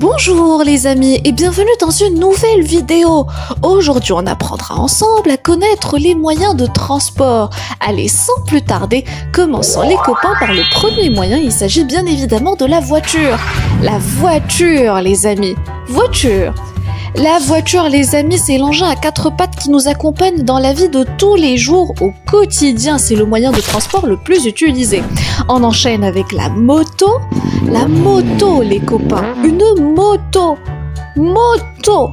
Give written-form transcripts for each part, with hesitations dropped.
Bonjour les amis et bienvenue dans une nouvelle vidéo. Aujourd'hui on apprendra ensemble à connaître les moyens de transport. Allez, sans plus tarder, commençons les copains par le premier moyen, il s'agit bien évidemment de la voiture. La voiture les amis, voiture. La voiture, les amis, c'est l'engin à quatre pattes qui nous accompagne dans la vie de tous les jours au quotidien. C'est le moyen de transport le plus utilisé. On enchaîne avec la moto. La moto, les copains. Une moto. Moto.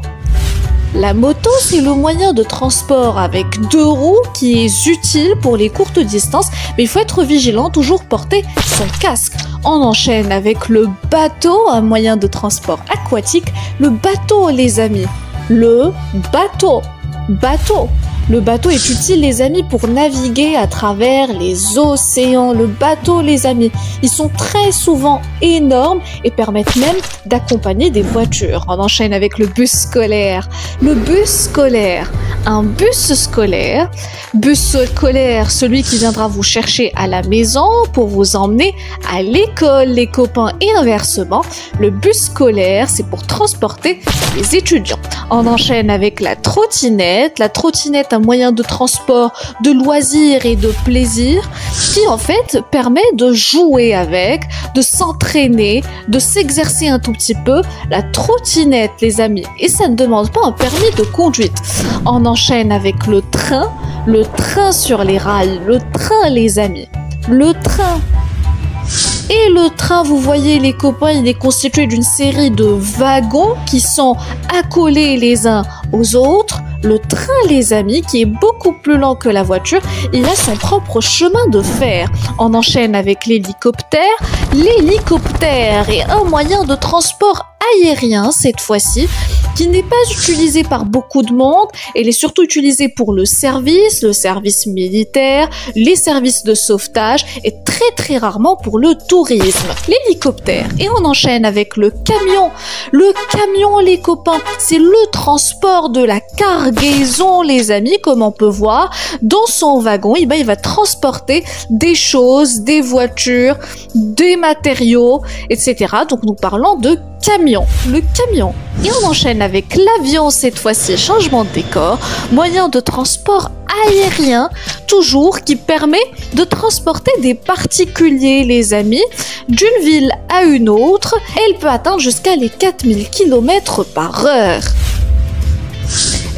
La moto, c'est le moyen de transport avec deux roues qui est utile pour les courtes distances, mais il faut être vigilant, toujours porter son casque. On enchaîne avec le bateau, un moyen de transport aquatique. Le bateau, les amis. Le bateau. Bateau. Le bateau est utile, les amis, pour naviguer à travers les océans. Le bateau, les amis, ils sont très souvent énormes et permettent même d'accompagner des voitures. On enchaîne avec le bus scolaire. Le bus scolaire. Un bus scolaire, celui qui viendra vous chercher à la maison pour vous emmener à l'école, les copains, et inversement. Le bus scolaire, c'est pour transporter les étudiants. On enchaîne avec la trottinette. La trottinette, un moyen de transport, de loisirs et de plaisir qui en fait permet de jouer avec, de s'entraîner, de s'exercer un tout petit peu. La trottinette, les amis, et ça ne demande pas un permis de conduite. On enchaîne avec le train sur les rails, le train, les amis, le train. Et le train, vous voyez les copains, il est constitué d'une série de wagons qui sont accolés les uns aux autres. Le train, les amis, qui est beaucoup plus lent que la voiture, il a son propre chemin de fer. On enchaîne avec l'hélicoptère. L'hélicoptère est un moyen de transport aérien cette fois-ci, qui n'est pas utilisé par beaucoup de monde. Elle est surtout utilisée pour le service militaire, les services de sauvetage et très rarement pour le tourisme. L'hélicoptère. Et on enchaîne avec le camion. Le camion, les copains, c'est le transport de la cargaison, les amis, comme on peut voir. Dans son wagon, il va transporter des choses, des voitures, des matériaux, etc. Donc nous parlons de camion, le camion. Et on enchaîne avec l'avion cette fois-ci, changement de décor, moyen de transport aérien, toujours, qui permet de transporter des particuliers, les amis, d'une ville à une autre. Elle peut atteindre jusqu'à les 4000 km/h.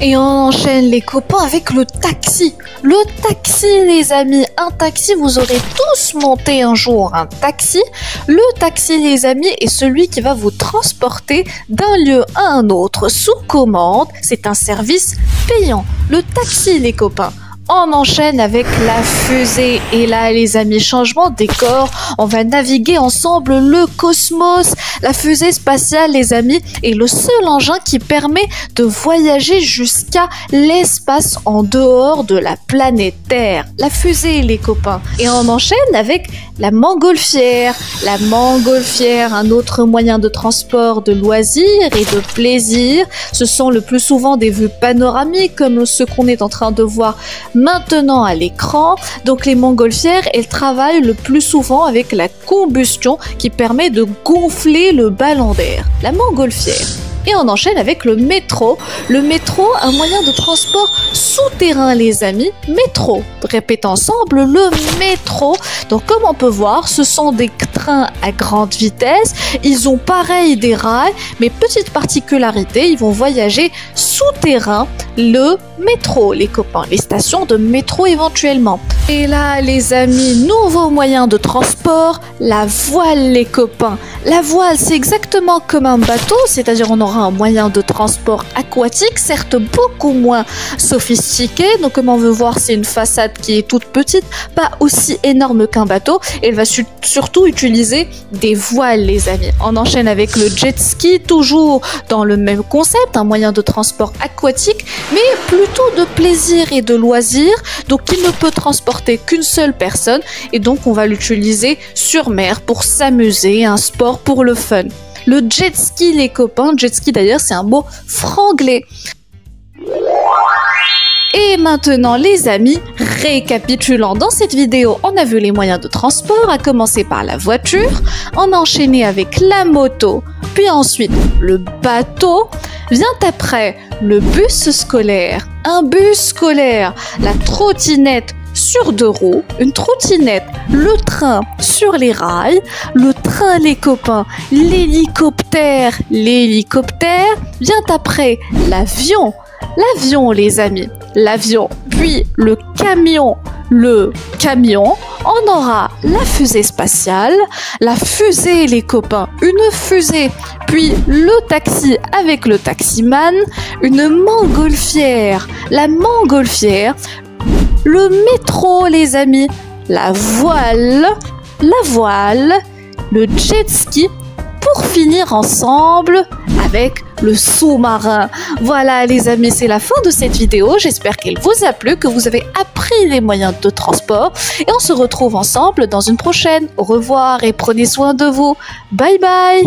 Et on enchaîne les copains avec le taxi. Le taxi, les amis, un taxi, vous aurez tous monté un jour un taxi. Le taxi, les amis, est celui qui va vous transporter d'un lieu à un autre sous commande. C'est un service payant. Le taxi, les copains. On enchaîne avec la fusée. Et là, les amis, changement de décor. On va naviguer ensemble le cosmos. La fusée spatiale, les amis, est le seul engin qui permet de voyager jusqu'à l'espace en dehors de la planète Terre. La fusée, les copains. Et on enchaîne avec la montgolfière. La montgolfière, un autre moyen de transport, de loisirs et de plaisir. Ce sont le plus souvent des vues panoramiques comme ce qu'on est en train de voir maintenant à l'écran. Donc les montgolfières, elles travaillent le plus souvent avec la combustion qui permet de gonfler le ballon d'air. La montgolfière. Et on enchaîne avec le métro. Le métro, un moyen de transport souterrain, les amis. Métro. Répétons ensemble, le métro. Donc comme on peut voir, ce sont des trains à grande vitesse. Ils ont pareil des rails, mais petite particularité, ils vont voyager souterrain. Le métro, les copains. Les stations de métro éventuellement. Et là, les amis, nouveau moyen de transport, la voile, les copains. La voile, c'est exactement comme un bateau, c'est-à-dire on aura un moyen de transport aquatique, certes beaucoup moins sophistiqué. Donc comme on veut voir, c'est une façade qui est toute petite, pas aussi énorme qu'un bateau. Elle va surtout utiliser des voiles, les amis. On enchaîne avec le jet ski, toujours dans le même concept, un moyen de transport aquatique, mais plutôt de plaisir et de loisir. Donc il ne peut transporter qu'une seule personne et donc on va l'utiliser sur mer pour s'amuser, un sport pour le fun. Le jet ski, les copains, jet ski d'ailleurs c'est un mot franglais. Et maintenant les amis, récapitulant, dans cette vidéo on a vu les moyens de transport, à commencer par la voiture, on a enchaîné avec la moto, Puis ensuite, le bateau. Vient après le bus scolaire, un bus scolaire, la trottinette sur 2 roues, une trottinette, le train sur les rails, le train les copains, l'hélicoptère, vient après l'avion, les amis, l'avion, puis le camion, on aura la fusée spatiale, la fusée les copains, une fusée, puis le taxi avec le taximan, une montgolfière, la montgolfière, le métro les amis, la voile, le jet ski, pour finir ensemble avec le sous-marin. Voilà les amis, c'est la fin de cette vidéo. J'espère qu'elle vous a plu, que vous avez appris les moyens de transport. Et on se retrouve ensemble dans une prochaine. Au revoir et prenez soin de vous. Bye bye.